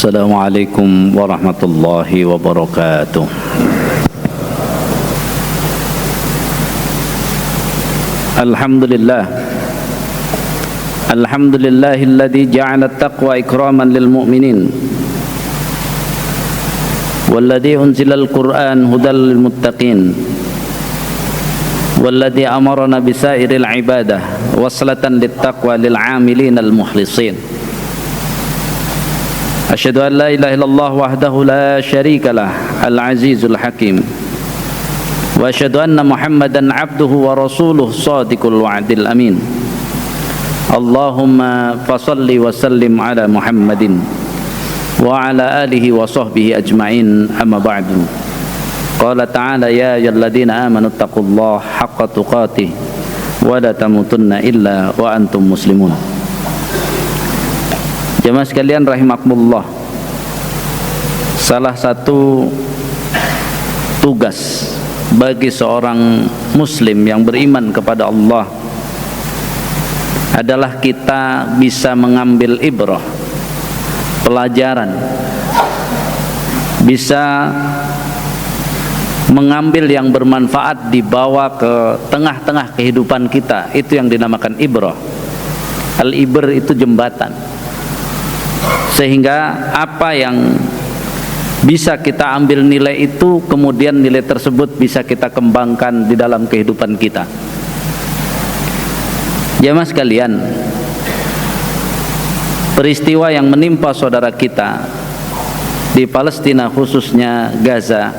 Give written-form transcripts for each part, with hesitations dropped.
Assalamualaikum warahmatullahi wabarakatuh. Alhamdulillah. Alhamdulillahilladzi ja'ala at-taqwa ikraman lil mu'minin. Walladzi unzilal Qur'an hudal lil muttaqin. Walladzi amarna bisairil ibadah waslatan lit taqwa lil 'amilin al mukhlisin. Asyhadu an la ilaha illallah wahdahu la syarika lah al-azizul hakim wa asyhadu anna Muhammadan abduhu wa rasuluh shadiqul wa'dil amin. Allahumma fasalli wa sallim ala Muhammadin wa ala alihi wa sahbihi ajma'in, amma ba'du. Qala ta'ala ya ayyuhalladzina amanu taqullaha haqqa tuqatih wa la tamutunna illa wa antum muslimun. Jemaah sekalian rahimakumullah, salah satu tugas bagi seorang muslim yang beriman kepada Allah adalah kita bisa mengambil ibrah, pelajaran, bisa mengambil yang bermanfaat dibawa ke tengah-tengah kehidupan kita. Itu yang dinamakan ibrah. Al-ibr itu jembatan, sehingga apa yang bisa kita ambil nilai itu, kemudian nilai tersebut bisa kita kembangkan di dalam kehidupan kita. Jemaah sekalian, peristiwa yang menimpa saudara kita di Palestina, khususnya Gaza,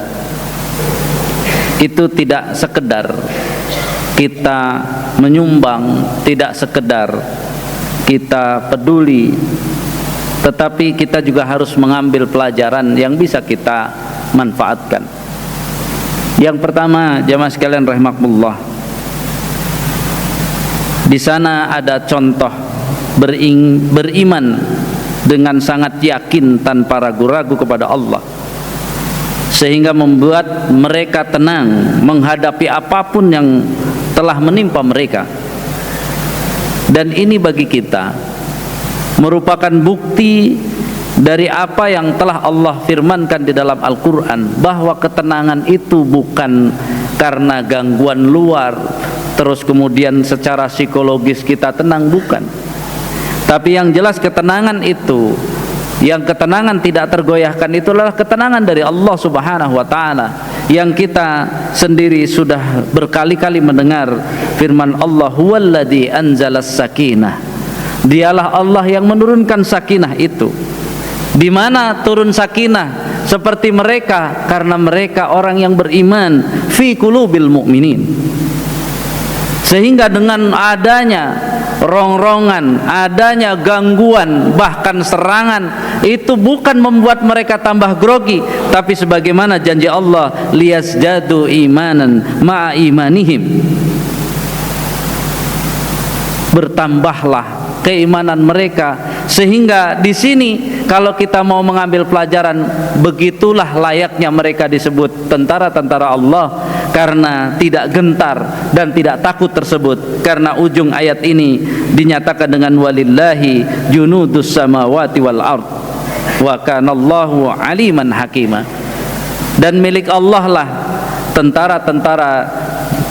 itu tidak sekedar kita menyumbang, tidak sekedar kita peduli, tetapi kita juga harus mengambil pelajaran yang bisa kita manfaatkan. Yang pertama, jamaah sekalian rahimakumullah, di sana ada contoh beriman dengan sangat yakin tanpa ragu-ragu kepada Allah, sehingga membuat mereka tenang menghadapi apapun yang telah menimpa mereka. Dan ini bagi kita merupakan bukti dari apa yang telah Allah firmankan di dalam Al-Quran, bahwa ketenangan itu bukan karena gangguan luar terus kemudian secara psikologis kita tenang, bukan. Tapi yang jelas ketenangan itu, yang ketenangan tidak tergoyahkan, itu adalah ketenangan dari Allah Subhanahu wa ta'ala, yang kita sendiri sudah berkali-kali mendengar firman Allah, huwallazi anzalas sakinah. Dialah Allah yang menurunkan sakinah itu. Di mana turun sakinah? Seperti mereka, karena mereka orang yang beriman, fi qulubil mu'minin. Sehingga dengan adanya rongrongan, adanya gangguan, bahkan serangan, itu bukan membuat mereka tambah grogi, tapi sebagaimana janji Allah, liyasjadu imanan ma'a imanihim, bertambahlah keimanan mereka. Sehingga di sini kalau kita mau mengambil pelajaran, begitulah layaknya mereka disebut tentara-tentara Allah, karena tidak gentar dan tidak takut tersebut. Karena ujung ayat ini dinyatakan dengan walillahi junudus samawati wal ard wa kanallahu aliman hakima. Dan milik Allah lah tentara-tentara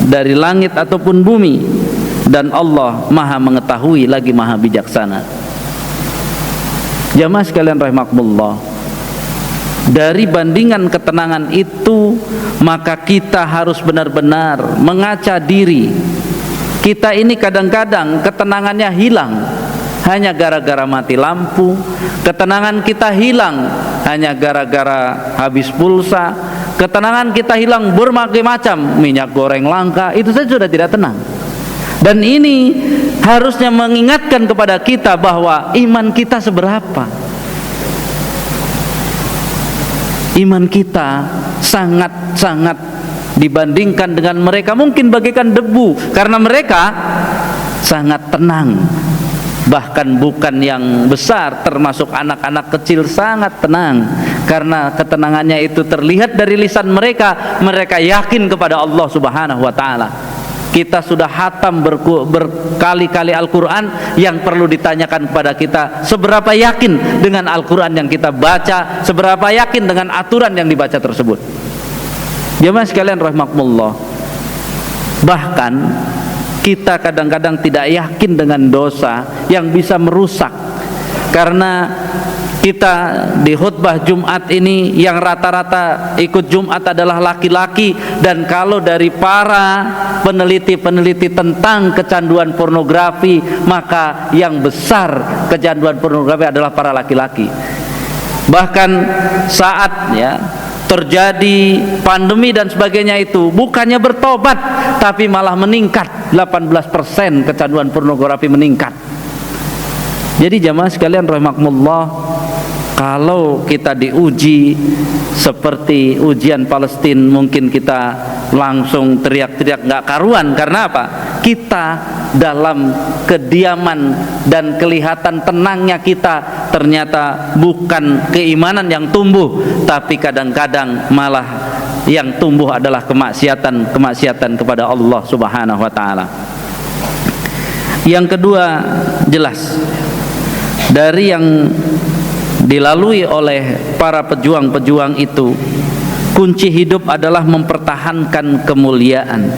dari langit ataupun bumi, dan Allah maha mengetahui lagi maha bijaksana. Jamaah sekalian rahimakumullah, dari bandingan ketenangan itu, maka kita harus benar-benar mengaca diri. Kita ini kadang-kadang ketenangannya hilang hanya gara-gara mati lampu, ketenangan kita hilang hanya gara-gara habis pulsa, ketenangan kita hilang berbagai macam, minyak goreng langka, itu saja sudah tidak tenang. Dan ini harusnya mengingatkan kepada kita bahwa iman kita seberapa. Iman kita sangat-sangat dibandingkan dengan mereka mungkin bagaikan debu, karena mereka sangat tenang. Bahkan bukan yang besar, termasuk anak-anak kecil sangat tenang, karena ketenangannya itu terlihat dari lisan mereka. Mereka yakin kepada Allah Subhanahu wa ta'ala. Kita sudah hatam berkali-kali Al-Quran. Yang perlu ditanyakan kepada kita, seberapa yakin dengan Al-Quran yang kita baca, seberapa yakin dengan aturan yang dibaca tersebut. Jemaah sekalian rahimakumullah, bahkan kita kadang-kadang tidak yakin dengan dosa yang bisa merusak. Karena kita di khutbah Jumat ini yang rata-rata ikut Jumat adalah laki-laki, dan kalau dari para peneliti-peneliti tentang kecanduan pornografi, maka yang besar kecanduan pornografi adalah para laki-laki. Bahkan saat terjadi pandemi dan sebagainya itu, bukannya bertobat tapi malah meningkat, 18% kecanduan pornografi meningkat. Jadi jamaah sekalian rahimakumullah, kalau kita diuji seperti ujian Palestina, mungkin kita langsung teriak-teriak nggak karuan. Karena apa? Kita dalam kediaman dan kelihatan tenangnya kita, ternyata bukan keimanan yang tumbuh, tapi kadang-kadang malah yang tumbuh adalah kemaksiatan kepada Allah Subhanahu wa taala. Yang kedua, jelas dari yang dilalui oleh para pejuang-pejuang itu, kunci hidup adalah mempertahankan kemuliaan.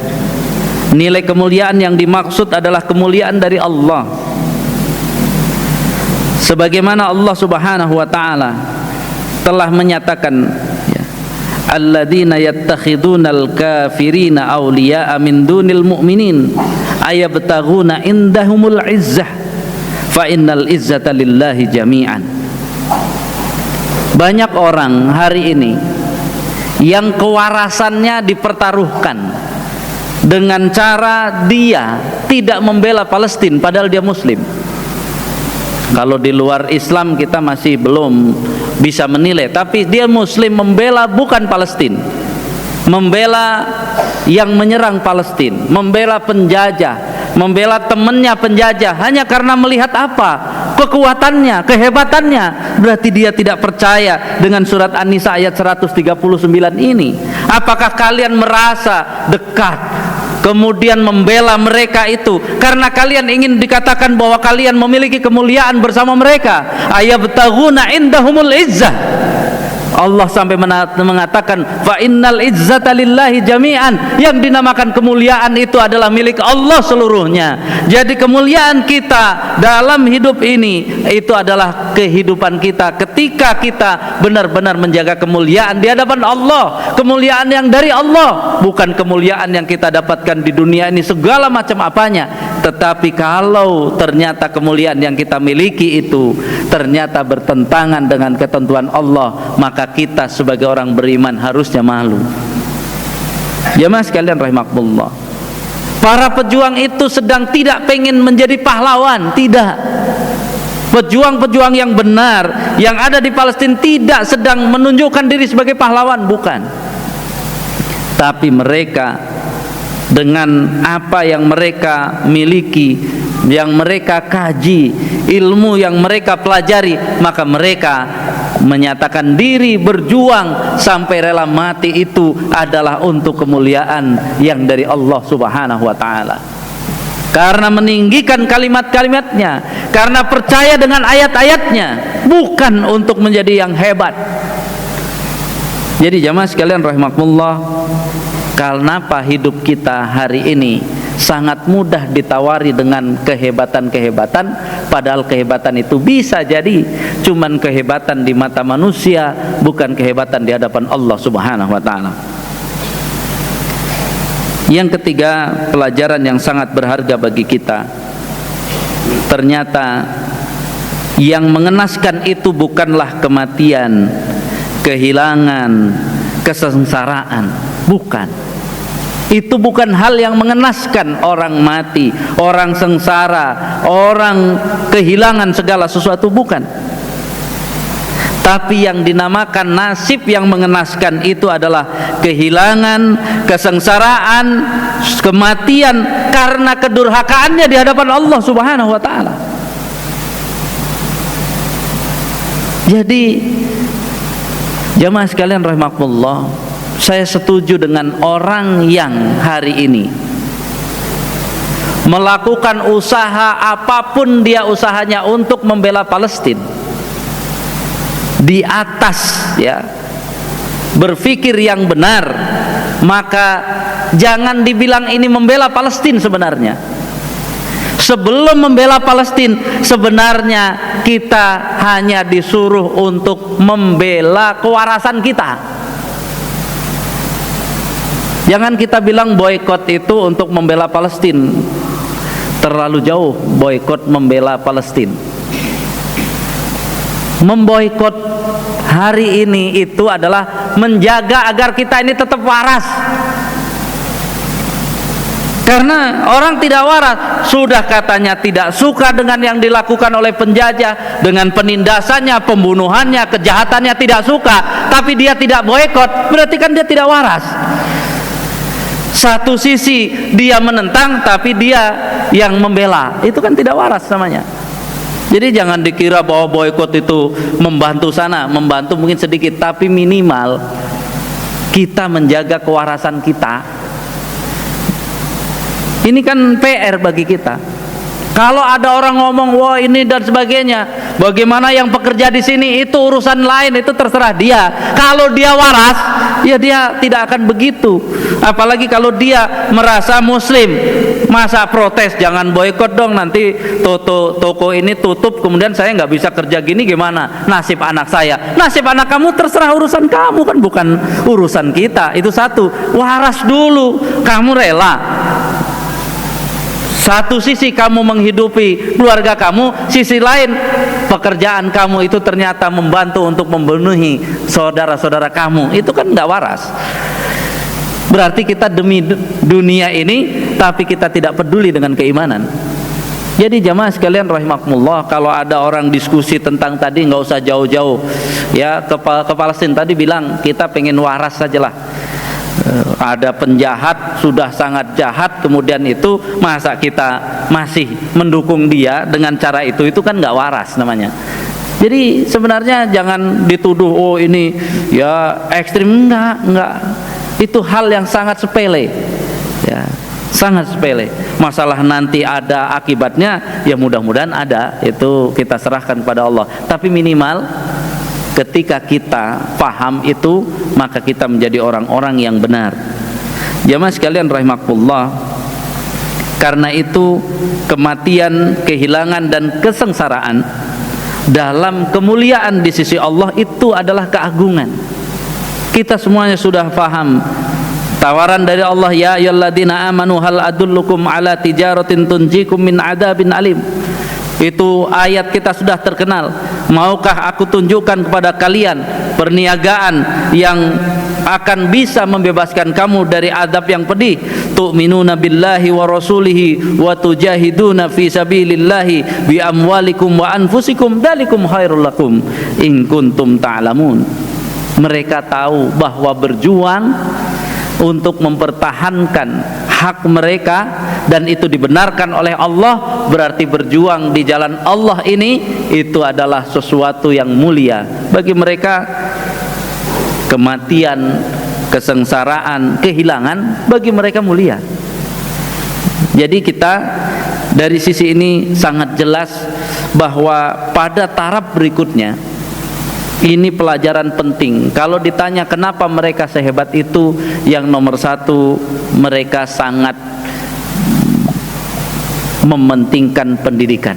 Nilai kemuliaan yang dimaksud adalah kemuliaan dari Allah. Sebagaimana Allah Subhanahu wa taala telah menyatakan, alladzina yattakhidunal kafirina awliya'a min dunil mu'minin ayabtaghuna indahumul izzah fa innal izzata lillahi jami'an. Banyak orang hari ini yang kewarasannya dipertaruhkan dengan cara dia tidak membela Palestina padahal dia muslim. Kalau di luar Islam kita masih belum bisa menilai, tapi dia muslim membela bukan Palestina, membela yang menyerang Palestina, membela penjajah, membela temannya penjajah, hanya karena melihat apa? Kekuatannya, kehebatannya. Berarti dia tidak percaya dengan surat An-Nisa ayat 139 ini. Apakah kalian merasa dekat kemudian membela mereka itu karena kalian ingin dikatakan bahwa kalian memiliki kemuliaan bersama mereka? Ayabtaghuna indahumul izzah. Allah sampai mengatakan fa innal izzata lillahi jami'an. Yang dinamakan kemuliaan itu adalah milik Allah seluruhnya. Jadi kemuliaan kita dalam hidup ini itu adalah kehidupan kita ketika kita benar-benar menjaga kemuliaan di hadapan Allah, kemuliaan yang dari Allah, bukan kemuliaan yang kita dapatkan di dunia ini segala macam apanya. Tetapi kalau ternyata kemuliaan yang kita miliki itu ternyata bertentangan dengan ketentuan Allah, maka kita sebagai orang beriman harusnya malu. Jamaah sekalian rahimakumullah, para pejuang itu sedang tidak pengen menjadi pahlawan, tidak. Pejuang-pejuang yang benar yang ada di Palestina tidak sedang menunjukkan diri sebagai pahlawan, bukan. Tapi mereka dengan apa yang mereka miliki, yang mereka kaji, ilmu yang mereka pelajari, maka mereka menyatakan diri berjuang sampai rela mati itu adalah untuk kemuliaan yang dari Allah Subhanahu wa taala. Karena meninggikan kalimat-kalimatnya, karena percaya dengan ayat-ayatnya, bukan untuk menjadi yang hebat. Jadi jamaah sekalian rahimakumullah, kenapa hidup kita hari ini sangat mudah ditawari dengan kehebatan-kehebatan, padahal kehebatan itu bisa jadi cuman kehebatan di mata manusia, bukan kehebatan di hadapan Allah Subhanahu wa taala. Yang ketiga, pelajaran yang sangat berharga bagi kita, ternyata yang mengenaskan itu bukanlah kematian, kehilangan, kesengsaraan, bukan. Itu bukan hal yang mengenaskan. Orang mati, orang sengsara, orang kehilangan segala sesuatu, bukan. Tapi yang dinamakan nasib yang mengenaskan itu adalah kehilangan, kesengsaraan, kematian karena kedurhakaannya di hadapan Allah Subhanahu wa taala. Jadi jamaah sekalian rahimakumullah, saya setuju dengan orang yang hari ini melakukan usaha apapun dia usahanya untuk membela Palestina, di atas ya berpikir yang benar, maka jangan dibilang ini membela Palestina. Sebenarnya sebelum membela Palestina, sebenarnya kita hanya disuruh untuk membela kewarasan kita. Jangan kita bilang boikot itu untuk membela Palestina, terlalu jauh boikot membela Palestina. Memboikot hari ini itu adalah menjaga agar kita ini tetap waras. Karena orang tidak waras, sudah katanya tidak suka dengan yang dilakukan oleh penjajah, dengan penindasannya, pembunuhannya, kejahatannya tidak suka, tapi dia tidak boikot, berarti kan dia tidak waras. Satu sisi dia menentang, tapi dia yang membela, itu kan tidak waras namanya. Jadi jangan dikira bahwa boikot itu membantu sana, membantu mungkin sedikit, tapi minimal kita menjaga kewarasan kita. Ini kan PR bagi kita. Kalau ada orang ngomong wah ini dan sebagainya, bagaimana yang pekerja di sini, itu urusan lain, itu terserah dia. Kalau dia waras, ya dia tidak akan begitu. Apalagi kalau dia merasa muslim, masa protes, jangan boikot dong, nanti toko ini tutup, kemudian saya nggak bisa kerja gini, gimana nasib anak saya? Nasib anak kamu terserah, urusan kamu, kan bukan urusan kita. Itu satu, waras dulu, kamu rela. Satu sisi kamu menghidupi keluarga kamu, sisi lain pekerjaan kamu itu ternyata membantu untuk memenuhi saudara-saudara kamu, itu kan tidak waras. Berarti kita demi dunia ini, tapi kita tidak peduli dengan keimanan. Jadi jamaah sekalian rahimakumullah, kalau ada orang diskusi tentang tadi, nggak usah jauh-jauh ya ke Palestina. Tadi bilang kita pengen waras sajalah. Ada penjahat sudah sangat jahat, kemudian itu masa kita masih mendukung dia dengan cara itu kan nggak waras namanya. Jadi sebenarnya jangan dituduh oh ini ya ekstrim, enggak. Itu hal yang sangat sepele ya, sangat sepele. Masalah nanti ada akibatnya, ya mudah-mudahan ada, itu kita serahkan kepada Allah. Tapi minimal ketika kita paham itu, maka kita menjadi orang-orang yang benar. Jamaah sekalian rahimakumullah, karena itu kematian, kehilangan dan kesengsaraan dalam kemuliaan di sisi Allah itu adalah keagungan. Kita semuanya sudah paham tawaran dari Allah, ya ayyuhalladzina amanu hal adullukum ala tijaratin tunjikum min adzabin alim. Itu ayat kita sudah terkenal. Maukah aku tunjukkan kepada kalian perniagaan yang akan bisa membebaskan kamu dari adab yang pedih? Tu'minuna billahi wa rasulihi wa tujahiduna fi sabilillahi bi amwalikum wa anfusikum dzalikum khairul lakum in kuntum ta'lamun. Mereka tahu bahwa berjuang untuk mempertahankan hak mereka dan itu dibenarkan oleh Allah, berarti berjuang di jalan Allah ini itu adalah sesuatu yang mulia bagi mereka. Kematian, kesengsaraan, kehilangan bagi mereka mulia. Jadi kita dari sisi ini sangat jelas bahwa pada taraf berikutnya ini pelajaran penting. Kalau ditanya kenapa mereka sehebat itu, yang nomor satu, mereka sangat mementingkan pendidikan.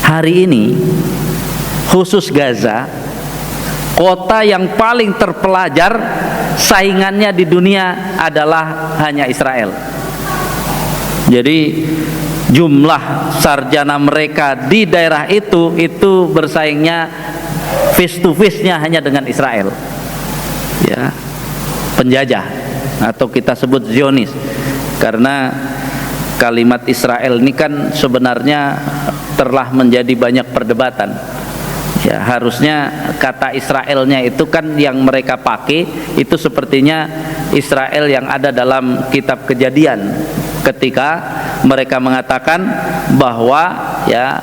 Hari ini khusus Gaza, kota yang paling terpelajar, saingannya di dunia adalah hanya Israel. Jadi jumlah sarjana mereka di daerah itu bersaingnya face to face-nya hanya dengan Israel ya, penjajah atau kita sebut Zionis. Karena kalimat Israel ini kan sebenarnya telah menjadi banyak perdebatan ya. Harusnya kata Israelnya itu kan yang mereka pakai itu sepertinya Israel yang ada dalam kitab Kejadian, ketika mereka mengatakan bahwa ya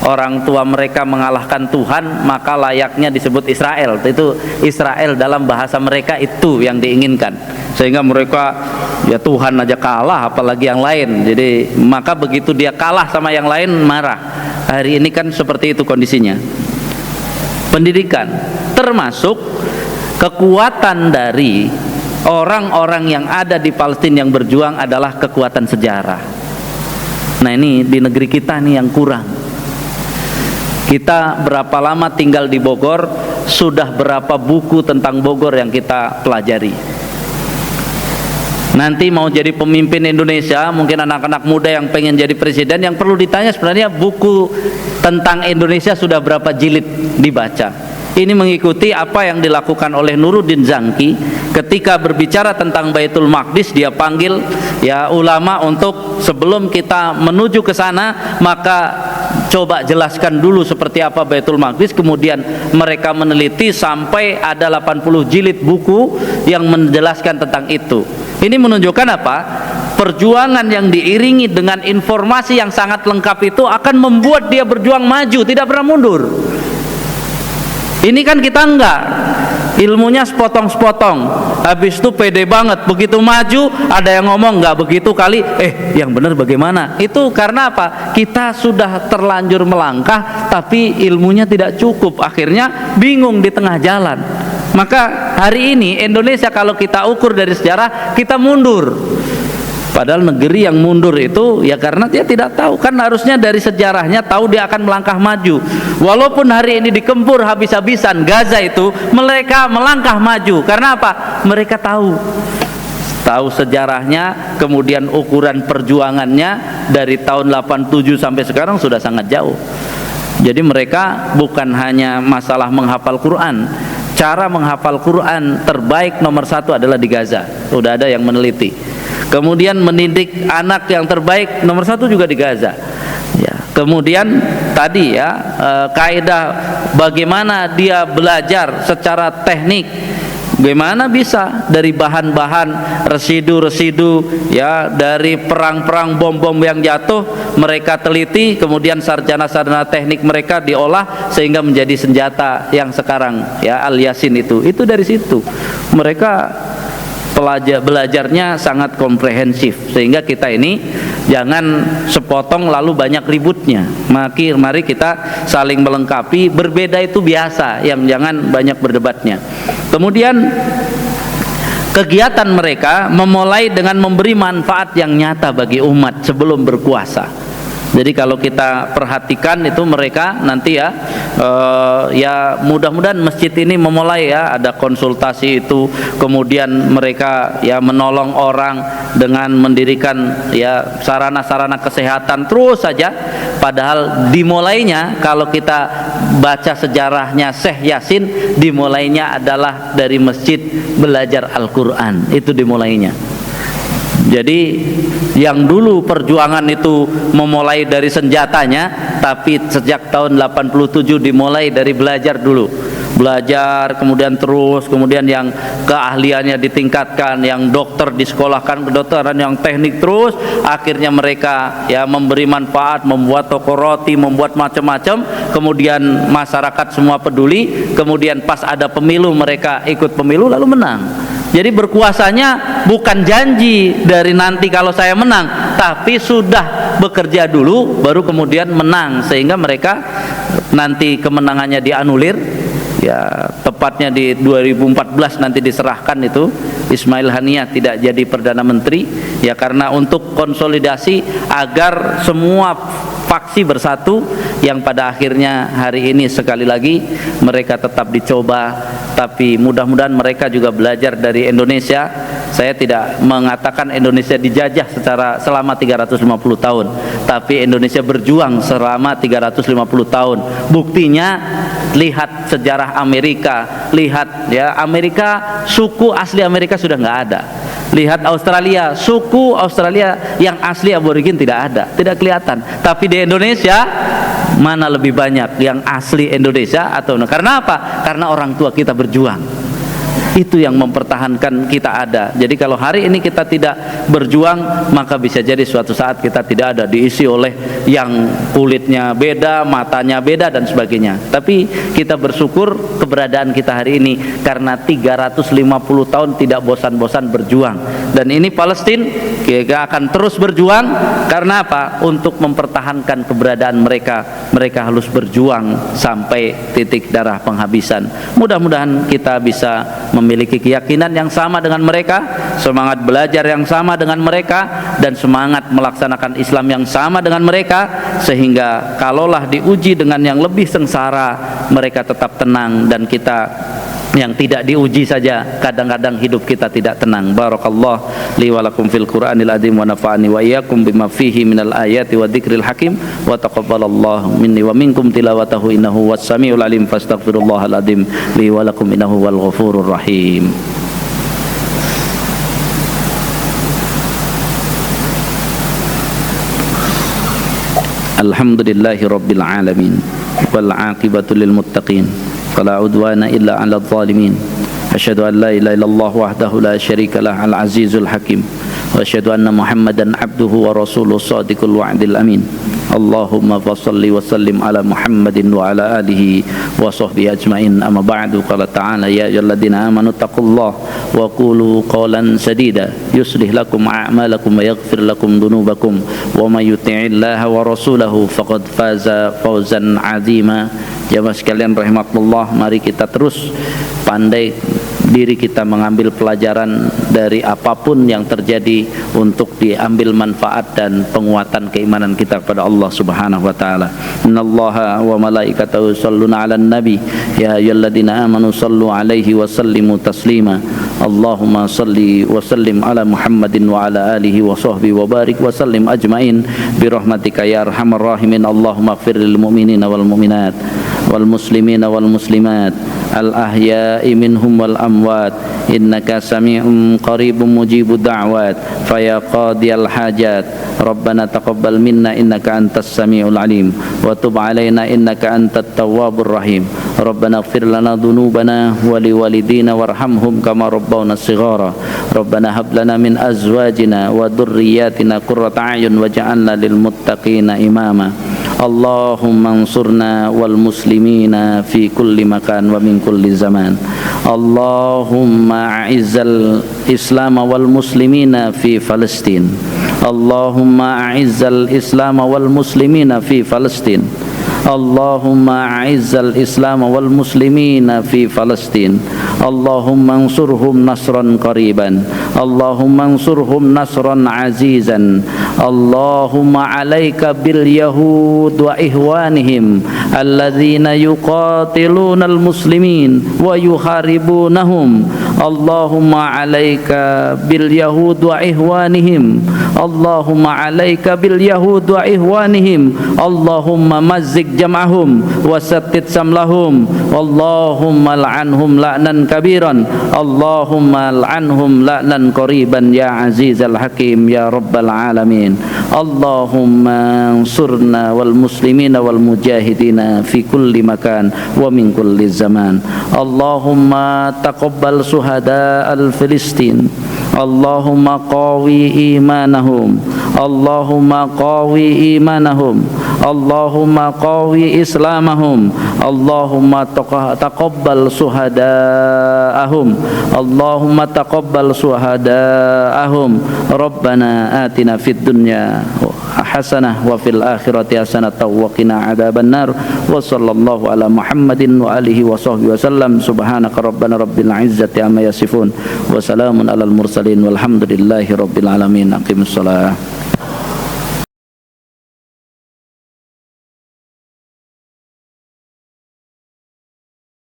orang tua mereka mengalahkan Tuhan, maka layaknya disebut Israel. Itu Israel dalam bahasa mereka itu yang diinginkan, sehingga mereka ya Tuhan aja kalah apalagi yang lain. Jadi maka begitu dia kalah sama yang lain marah. Hari ini kan seperti itu kondisinya. Pendidikan termasuk kekuatan dari orang-orang yang ada di Palestina yang berjuang adalah kekuatan sejarah. Nah ini di negeri kita nih yang kurang. Kita berapa lama tinggal di Bogor, sudah berapa buku tentang Bogor yang kita pelajari. Nanti mau jadi pemimpin Indonesia, mungkin anak-anak muda yang pengen jadi presiden, yang perlu ditanya sebenarnya buku tentang Indonesia sudah berapa jilid dibaca. Ini mengikuti apa yang dilakukan oleh Nuruddin Zangki ketika berbicara tentang Baitul Maqdis. Dia panggil ya ulama untuk sebelum kita menuju ke sana, maka coba jelaskan dulu seperti apa Baitul Maqdis. Kemudian mereka meneliti sampai ada 80 jilid buku yang menjelaskan tentang itu. Ini menunjukkan apa? Perjuangan yang diiringi dengan informasi yang sangat lengkap itu akan membuat dia berjuang maju, tidak pernah mundur. Ini kan kita enggak, ilmunya sepotong-sepotong, habis itu pede banget, begitu maju ada yang ngomong enggak begitu kali, yang benar bagaimana? Itu karena apa? Kita sudah terlanjur melangkah tapi ilmunya tidak cukup, akhirnya bingung di tengah jalan. Maka hari ini Indonesia kalau kita ukur dari sejarah, kita mundur. Padahal negeri yang mundur itu ya karena dia tidak tahu. Kan harusnya dari sejarahnya tahu dia akan melangkah maju. Walaupun hari ini dikempur habis-habisan Gaza itu, mereka melangkah maju. Karena apa? Mereka tahu sejarahnya, kemudian ukuran perjuangannya dari tahun 87 sampai sekarang sudah sangat jauh. Jadi mereka bukan hanya masalah menghafal Quran. Cara menghafal Quran terbaik nomor 1 adalah di Gaza. Sudah ada yang meneliti. Kemudian mendidik anak yang terbaik nomor 1 juga di Gaza. Ya. Kemudian tadi ya kaidah bagaimana dia belajar secara teknik, bagaimana bisa dari bahan-bahan residu-residu ya dari perang-perang bom-bom yang jatuh mereka teliti, kemudian sarjana-sarjana teknik mereka diolah sehingga menjadi senjata yang sekarang ya Al-Yasin itu dari situ. Mereka belajarnya sangat komprehensif, sehingga kita ini jangan sepotong lalu banyak ributnya. Mari kita saling melengkapi, berbeda itu biasa, yang jangan banyak berdebatnya. Kemudian kegiatan mereka memulai dengan memberi manfaat yang nyata bagi umat sebelum berkuasa. Jadi kalau kita perhatikan itu mereka nanti ya mudah-mudahan masjid ini memulai ya ada konsultasi itu, kemudian mereka ya menolong orang dengan mendirikan ya sarana-sarana kesehatan terus saja. Padahal dimulainya kalau kita baca sejarahnya Syekh Yasin, dimulainya adalah dari masjid belajar Al-Quran, itu dimulainya. Jadi yang dulu perjuangan itu memulai dari senjatanya, tapi sejak tahun 87 dimulai dari belajar dulu. Belajar, kemudian terus, kemudian yang keahliannya ditingkatkan, yang dokter disekolahkan kedokteran, yang teknik terus, akhirnya mereka ya memberi manfaat, membuat toko roti, membuat macam-macam, kemudian masyarakat semua peduli, kemudian pas ada pemilu mereka ikut pemilu lalu menang. Jadi berkuasanya bukan janji dari nanti kalau saya menang, tapi sudah bekerja dulu baru kemudian menang, sehingga mereka nanti kemenangannya dianulir ya, tepatnya di 2014 nanti diserahkan itu Ismail Haniyah tidak jadi Perdana Menteri ya, karena untuk konsolidasi agar semua faksi bersatu, yang pada akhirnya hari ini sekali lagi mereka tetap dicoba, tapi mudah-mudahan mereka juga belajar dari Indonesia. Saya tidak mengatakan Indonesia dijajah selama 350 tahun, tapi Indonesia berjuang selama 350 tahun. Buktinya lihat sejarah Amerika, lihat ya Amerika, suku asli Amerika sudah nggak ada. Lihat Australia, suku Australia yang asli aborigin tidak ada, tidak kelihatan. Tapi di Indonesia mana lebih banyak yang asli Indonesia atau karena apa? Karena orang tua kita berjuang. Itu yang mempertahankan kita ada. Jadi kalau hari ini kita tidak berjuang, maka bisa jadi suatu saat kita tidak ada, diisi oleh yang kulitnya beda, matanya beda dan sebagainya. Tapi kita bersyukur keberadaan kita hari ini karena 350 tahun tidak bosan-bosan berjuang. Dan ini Palestina kita akan terus berjuang karena apa? Untuk mempertahankan keberadaan mereka. Mereka harus berjuang sampai titik darah penghabisan. Mudah-mudahan kita bisa memiliki keyakinan yang sama dengan mereka, semangat belajar yang sama dengan mereka, dan semangat melaksanakan Islam yang sama dengan mereka, sehingga kalaulah diuji dengan yang lebih sengsara, mereka tetap tenang, dan kita yang tidak diuji saja kadang-kadang hidup kita tidak tenang. Barakallah li wa lakum fil Qur'anil azim wa nafa'ani wa iyyakum bima fihi minal ayati wa dzikril hakim wa taqabbalallahu minni wa minkum tilawatahu innahu was-sami'ul alim fastaghfirullahal azim li wa lakum innahu wal ghafurur rahim. Alhamdulillahi rabbil alamin wal 'aqibatu lil muttaqin fala udwana illa 'alal zalimin. Asyhadu an la ilaha illallah wahdahu la syarikalah al azizul hakim wa asyhadu anna Muhammadan abduhu wa rasuluhu shadiqul wa'dil amin. Allahumma fassalli wa sallim ala Muhammadin wa ala alihi wa sahbihi ajmain. Amma ba'du, qala ta'ala ya ayyuhalladzina amanu taqullaha wa qulu qawlan sadida yuslih lakum a'malakum wa yaghfir lakum dhunubakum wa may yuti'illaha wa rasulahu faqad faza fawzan 'azima. Jamaah sekalian rahimakumullah, mari kita terus pandai diri kita mengambil pelajaran dari apapun yang terjadi untuk diambil manfaat dan penguatan keimanan kita kepada Allah Subhanahu wa taala. Innallaha wa malaikatahu yusholluna 'alan nabi ya ayyuhalladzina amanu shallu 'alaihi wa sallimu taslima. Allahumma shalli wa sallim ala Muhammadin wa ala alihi wa sahbihi wa barik wa sallim ajmain bi rahmatika ya arhamar rahimin. Allahumma ighfir lil mu'minina wal mu'minat wal muslimina wal muslimat al ahya'i minhum wal amwat innaka sami'un qaribun mujibud da'wat faya qadiyal hajat rabbana taqabbal minna innaka antas sami'ul alim wa tub alaina innaka antat tawwabur rahim. Rabbana ighfir lana dhunubana wa liwalidina warhamhum kama rabbawna shighara. Rabbana hab lana min azwajina wa dhurriyyatina qurrata a'yun waj'alna lil muttaqina imama. Allahumma ansurna wal muslimina fi kulli makan wa min kulli zaman. Allahumma a'izzal islam wal muslimina fi Palestin. Allahumma a'izzal islam wal muslimina fi Palestin. Allahumma a'izzal islam wal muslimina fi Palestin. Allahumma ansurhum nasran qariban. Allahumma ansurhum nasran azizan. Allahumma alaika bil yahud wa ihwanihim alladzina yuqatiluna al muslimin wa yuharibunahum. Allahumma alaika bil yahud wa ihwanihim. Allahumma alaika bil yahud wa ihwanihim. Allahumma mazzik jam'ahum wa sattit samlahum. Allahumma al'anhum la'nan kabiran. Allahumma al'anhum la'nan qariban ya azizal hakim ya rabbal alamin. Allahumma ansurna wal muslimina wal mujahidina fi kulli makan wa min kulli zaman. Allahumma taqabbal suhada al Filistin. Allahumma qawi imanahum. Allahumma qawi imanahum. Allahumma qawi islamahum. Allahumma taqabbal suhadaahum. Allahumma taqabbal suhadaahum. Rabbana atina fid dunya hasanah wa fil akhirati hasanah wa qina adzabannar. Wa sallallahu ala Muhammadin wa alihi wa sahbihi wasallam. Subhanaka rabbana rabbil izzati amma yasifun wa salamun alal mursalin walhamdulillahi rabbil alamin. Aqimus shalah.